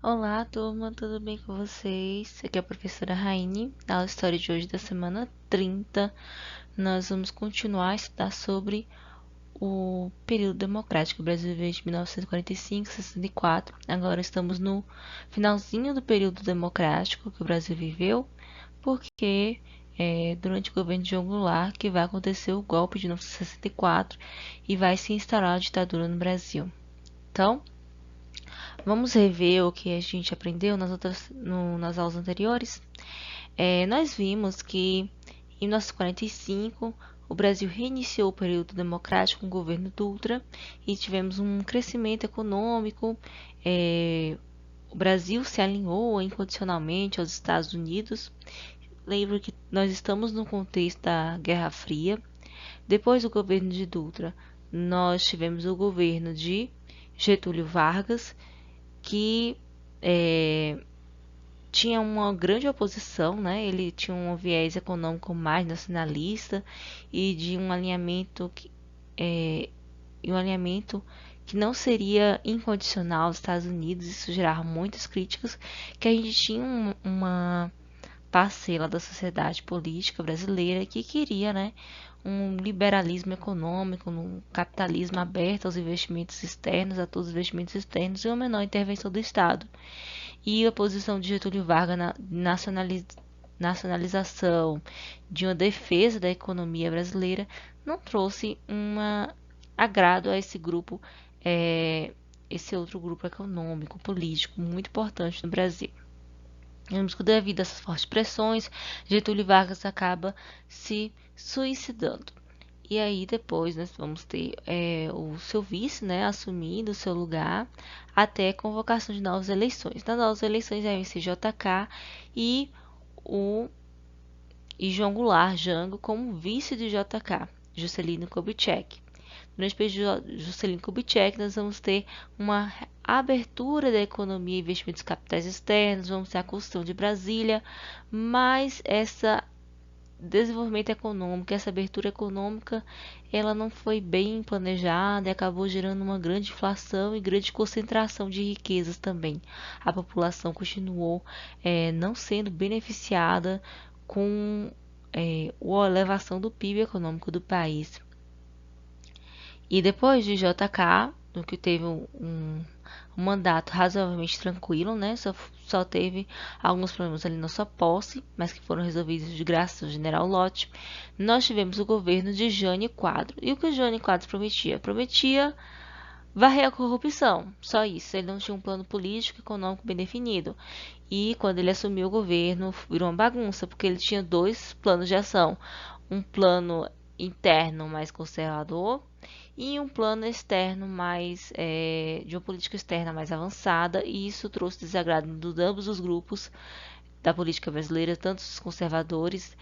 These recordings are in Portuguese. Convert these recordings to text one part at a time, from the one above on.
Olá, turma, tudo bem com vocês? Aqui é a professora Raine. Na aula de história de hoje, da semana 30, nós vamos continuar a estudar sobre o período democrático. O Brasil veio de 1945 a 64. Agora estamos no finalzinho do período democrático que o Brasil viveu, porque durante o governo de João Goulart que vai acontecer o golpe de 1964 e vai se instaurar a ditadura no Brasil. Então, vamos rever o que a gente aprendeu nas aulas anteriores. Nós vimos que em 1945 o Brasil reiniciou o período democrático com o governo Dutra e tivemos um crescimento econômico. O Brasil se alinhou incondicionalmente aos Estados Unidos. Lembro que nós estamos no contexto da Guerra Fria. Depois do governo de Dutra, nós tivemos o governo de Getúlio Vargas, que é, tinha uma grande oposição, né? Ele tinha um viés econômico mais nacionalista e de um alinhamento que não seria incondicional aos Estados Unidos. Isso gerava muitas críticas, que a gente tinha uma parcela da sociedade política brasileira que queria, né, um liberalismo econômico, um capitalismo aberto aos investimentos externos, a todos os investimentos externos e uma menor intervenção do Estado. E a posição de Getúlio Vargas na nacionalização, de uma defesa da economia brasileira, não trouxe um agrado a esse grupo, esse outro grupo econômico, político, muito importante no Brasil. Vemos que devido a essas fortes pressões, Getúlio Vargas acaba se suicidando. E aí depois nós vamos ter o seu vice, né, assumindo o seu lugar até a convocação de novas eleições. Nas novas eleições é o MCJK e o João Goulart Jango como vice de JK, Juscelino Kubitschek. Durante o período de Juscelino Kubitschek, nós vamos ter uma abertura da economia e investimentos capitais externos, vamos ter a construção de Brasília, mas esse desenvolvimento econômico, essa abertura econômica, ela não foi bem planejada e acabou gerando uma grande inflação e grande concentração de riquezas também. A população continuou não sendo beneficiada com a elevação do PIB econômico do país. E depois de JK, do que teve um mandato razoavelmente tranquilo, né? Só teve alguns problemas ali na sua posse, mas que foram resolvidos de graça ao general Lott. Nós tivemos o governo de Jânio Quadros. E o que o Jânio Quadros prometia? Prometia varrer a corrupção, só isso. Ele não tinha um plano político e econômico bem definido. E quando ele assumiu o governo, virou uma bagunça, porque ele tinha dois planos de ação. Um plano interno mais conservador e um plano externo mais de uma política externa mais avançada, e isso trouxe desagrado de ambos os grupos da política brasileira, tanto os conservadores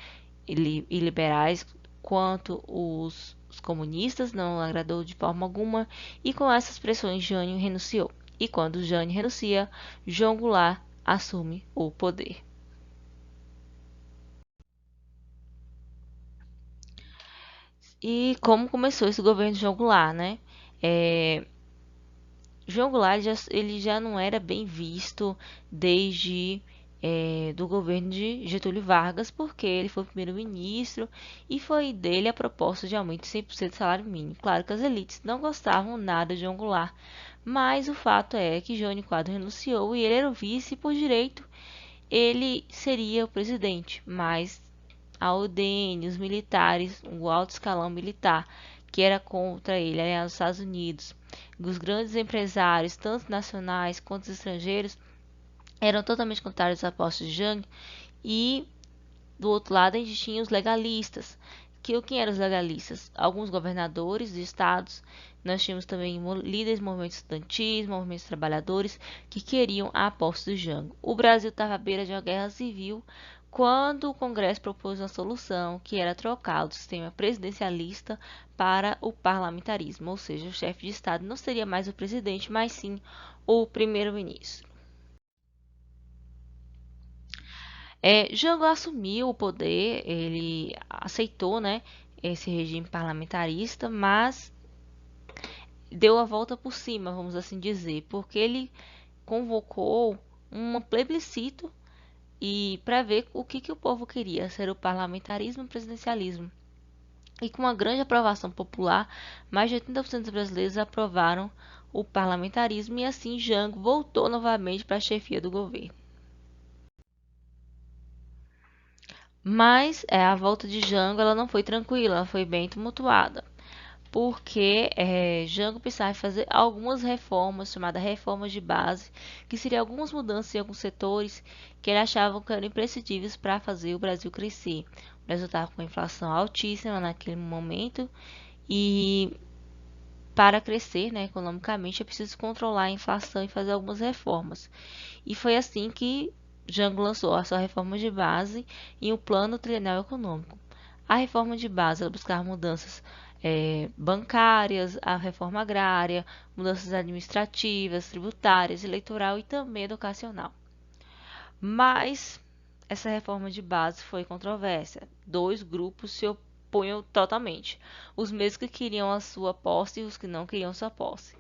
e liberais quanto os comunistas. Não agradou de forma alguma, e com essas pressões Jânio renunciou. E quando Jânio renuncia, João Goulart assume o poder. E como começou esse governo de João Goulart, né? É, João Goulart ele já não era bem visto desde do governo de Getúlio Vargas, porque ele foi primeiro-ministro e foi dele a proposta de aumento de 100% do salário mínimo. Claro que as elites não gostavam nada de João Goulart, mas o fato é que Jânio Quadros renunciou e ele era o vice, e por direito ele seria o presidente, mas a UDN, os militares, o alto escalão militar, que era contra ele, aliás, os Estados Unidos, os grandes empresários, tanto nacionais quanto estrangeiros, eram totalmente contrários à posse de Jang. E do outro lado a gente tinha os legalistas. Quem eram os legalistas? Alguns governadores de estados. Nós tínhamos também líderes de movimentos estudantis, movimentos trabalhadores, que queriam a posse do Jango. O Brasil estava à beira de uma guerra civil quando o Congresso propôs uma solução, que era trocar do sistema presidencialista para o parlamentarismo, ou seja, o chefe de Estado não seria mais o presidente, mas sim o primeiro-ministro. Jango assumiu o poder, ele aceitou, né, esse regime parlamentarista, mas deu a volta por cima, vamos assim dizer, porque ele convocou um plebiscito e para ver o que o povo queria, ser o parlamentarismo e o presidencialismo. E com uma grande aprovação popular, mais de 80% dos brasileiros aprovaram o parlamentarismo e assim Jango voltou novamente para a chefia do governo. Mas a volta de Jango ela não foi tranquila, ela foi bem tumultuada, porque Jango precisava fazer algumas reformas, chamadas reformas de base, que seriam algumas mudanças em alguns setores que ele achava que eram imprescindíveis para fazer o Brasil crescer. O Brasil estava com a inflação altíssima naquele momento e para crescer, né, economicamente é preciso controlar a inflação e fazer algumas reformas. E foi assim que Jango lançou a sua reforma de base e o Plano Trienal Econômico. A reforma de base ela buscava mudanças bancárias, a reforma agrária, mudanças administrativas, tributárias, eleitoral e também educacional. Mas essa reforma de base foi controversa. Dois grupos se opunham totalmente. Os mesmos que queriam a sua posse e os que não queriam sua posse.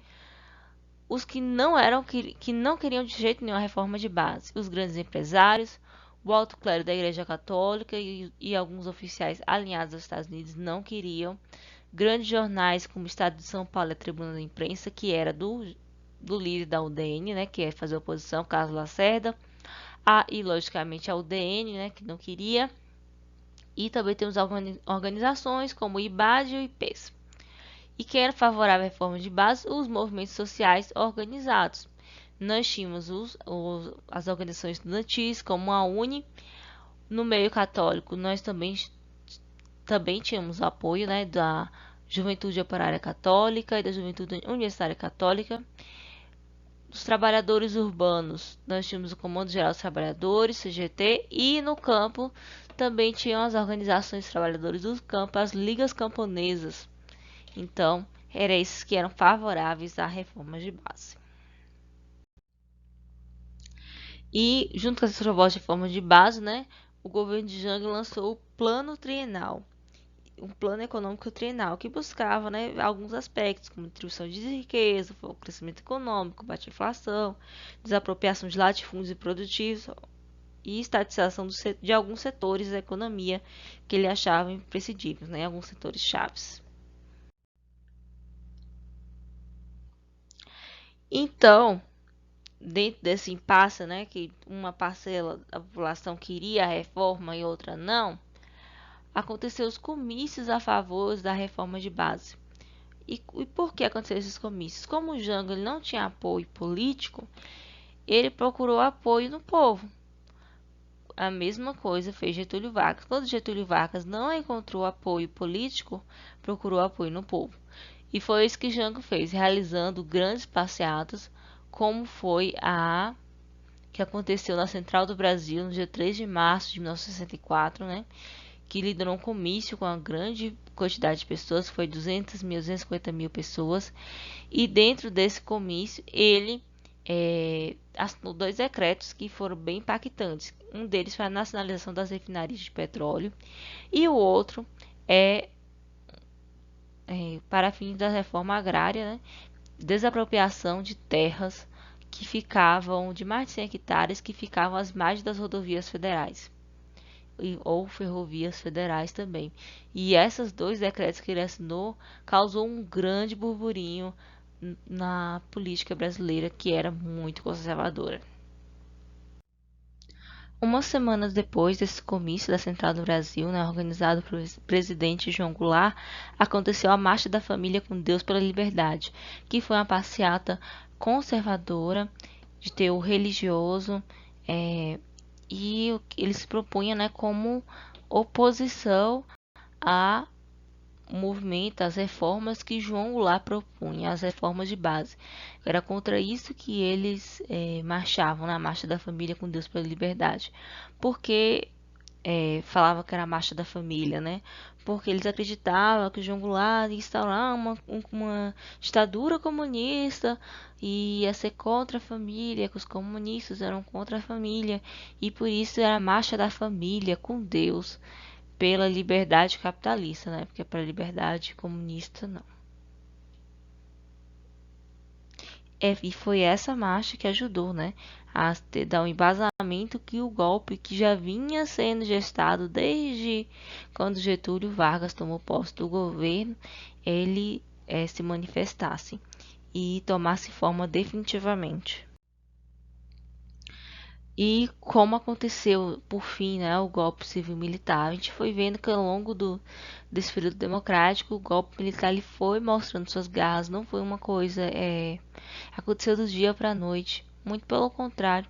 Os que não queriam de jeito nenhum a reforma de base, os grandes empresários, o alto clero da Igreja Católica e alguns oficiais alinhados aos Estados Unidos não queriam. Grandes jornais como o Estado de São Paulo e a Tribuna da Imprensa, que era do líder da UDN, né, que é fazer oposição, Carlos Lacerda, e logicamente a UDN, né, que não queria. E também temos organizações como o IBAD e o IPES. E quem era favorável à reforma de base? Os movimentos sociais organizados. Nós tínhamos as organizações estudantis, como a UNE. No meio católico, nós também tínhamos o apoio, né, da Juventude Operária Católica e da Juventude Universitária Católica. Dos trabalhadores urbanos, nós tínhamos o Comando Geral dos Trabalhadores, CGT, e no campo também tinham as organizações de trabalhadores do campo, as ligas camponesas. Então, eram esses que eram favoráveis à reforma de base. E, junto com essa proposta de reforma de base, né, o governo de Jango lançou o Plano Trienal, um plano econômico trienal que buscava, né, alguns aspectos, como distribuição de riqueza, crescimento econômico, combate à inflação, desapropriação de latifúndios improdutivos e estatização de alguns setores da economia que ele achava imprescindíveis, né, alguns setores chaves. Então, dentro desse impasse, né, que uma parcela da população queria a reforma e outra não, aconteceu os comícios a favor da reforma de base. E por que aconteceram esses comícios? Como o Jango não tinha apoio político, ele procurou apoio no povo. A mesma coisa fez Getúlio Vargas. Quando Getúlio Vargas não encontrou apoio político, procurou apoio no povo. E foi isso que Jango fez, realizando grandes passeatas, como foi a que aconteceu na Central do Brasil no dia 3 de março de 1964, né? Que liderou um comício com uma grande quantidade de pessoas, foi 250 mil pessoas. E dentro desse comício, ele assinou dois decretos que foram bem impactantes. Um deles foi a nacionalização das refinarias de petróleo e o outro para fins da reforma agrária, né? Desapropriação de terras que ficavam de mais de 100 hectares que ficavam às margens das rodovias federais ou ferrovias federais também. E esses dois decretos que ele assinou causou um grande burburinho na política brasileira, que era muito conservadora. Umas semanas depois desse comício da Central do Brasil, né, organizado pelo presidente João Goulart, aconteceu a Marcha da Família com Deus pela Liberdade, que foi uma passeata conservadora, de teor religioso, e ele se propunha, né, como oposição a movimento, as reformas que João Goulart propunha, as reformas de base. Era contra isso que eles marchavam na Marcha da Família com Deus pela Liberdade. Porque falava que era a Marcha da Família, né? Porque eles acreditavam que João Goulart ia instaurar uma ditadura comunista e ia ser contra a família, que os comunistas eram contra a família, e por isso era a Marcha da Família com Deus pela liberdade capitalista, né? Porque para a liberdade comunista não. E foi essa marcha que ajudou, né, a dar um embasamento que o golpe que já vinha sendo gestado desde quando Getúlio Vargas tomou posse do governo, ele se manifestasse e tomasse forma definitivamente. E como aconteceu, por fim, né, o golpe civil-militar, a gente foi vendo que ao longo desse período democrático, o golpe militar ele foi mostrando suas garras, não foi uma coisa, aconteceu do dia para a noite, muito pelo contrário,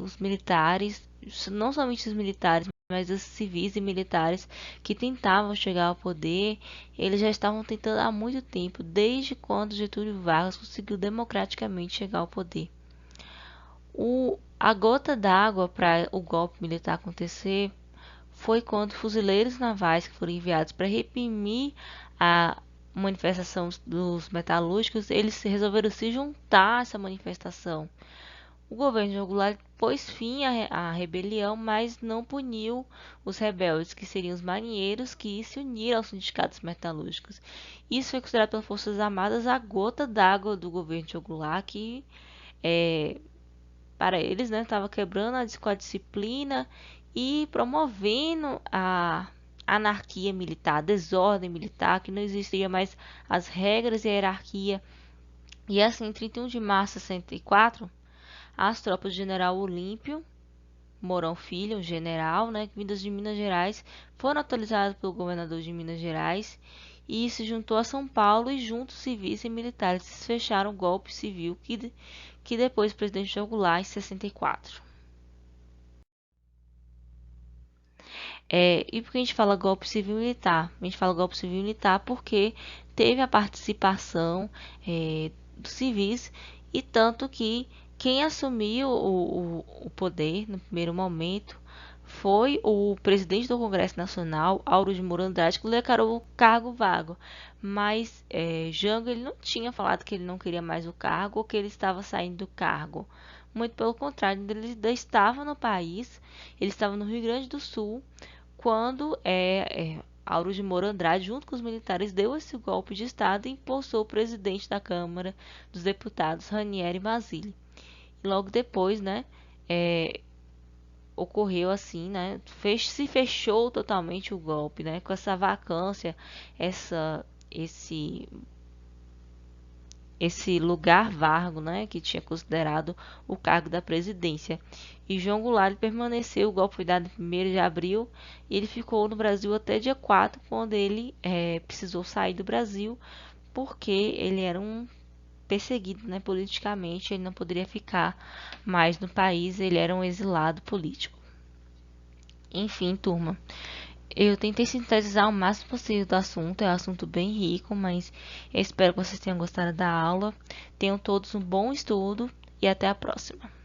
os militares, não somente os militares, mas os civis e militares que tentavam chegar ao poder, eles já estavam tentando há muito tempo, desde quando Getúlio Vargas conseguiu democraticamente chegar ao poder. A gota d'água para o golpe militar acontecer foi quando fuzileiros navais que foram enviados para reprimir a manifestação dos metalúrgicos, eles resolveram se juntar a essa manifestação. O governo de Goulart pôs fim à rebelião, mas não puniu os rebeldes, que seriam os marinheiros que se uniram aos sindicatos metalúrgicos. Isso foi considerado pelas Forças Armadas a gota d'água do governo de Goulart, que para eles, né, estava quebrando com a disciplina e promovendo a anarquia militar, a desordem militar, que não existia mais as regras e a hierarquia. E assim, em 31 de março de 64, as tropas do general Olímpio Mourão Filho, um general, né, vindas de Minas Gerais, foram atualizadas pelo governador de Minas Gerais e se juntou a São Paulo e juntos civis e militares fecharam o golpe civil que depois o presidente João Goulart em 64. E por que a gente fala golpe civil militar? A gente fala golpe civil militar porque teve a participação dos civis e tanto que quem assumiu o poder no primeiro momento foi o presidente do Congresso Nacional, Auro de Moura Andrade, que declarou o cargo vago. Mas Jango ele não tinha falado que ele não queria mais o cargo ou que ele estava saindo do cargo. Muito pelo contrário, ele ainda estava no país, ele estava no Rio Grande do Sul, quando Auro de Moura Andrade, junto com os militares, deu esse golpe de Estado e impulsou o presidente da Câmara dos Deputados, Ranieri Mazzilli. E logo depois, né, ocorreu assim, né, se fechou totalmente o golpe, né, com essa vacância, esse esse lugar vago, né, que tinha considerado o cargo da presidência. E João Goulart permaneceu, o golpe foi dado em 1º de abril, e ele ficou no Brasil até dia 4, quando ele precisou sair do Brasil, porque ele era um perseguido, né, politicamente, ele não poderia ficar mais no país, ele era um exilado político. Enfim, turma, eu tentei sintetizar o máximo possível do assunto, é um assunto bem rico, mas eu espero que vocês tenham gostado da aula. Tenham todos um bom estudo e até a próxima.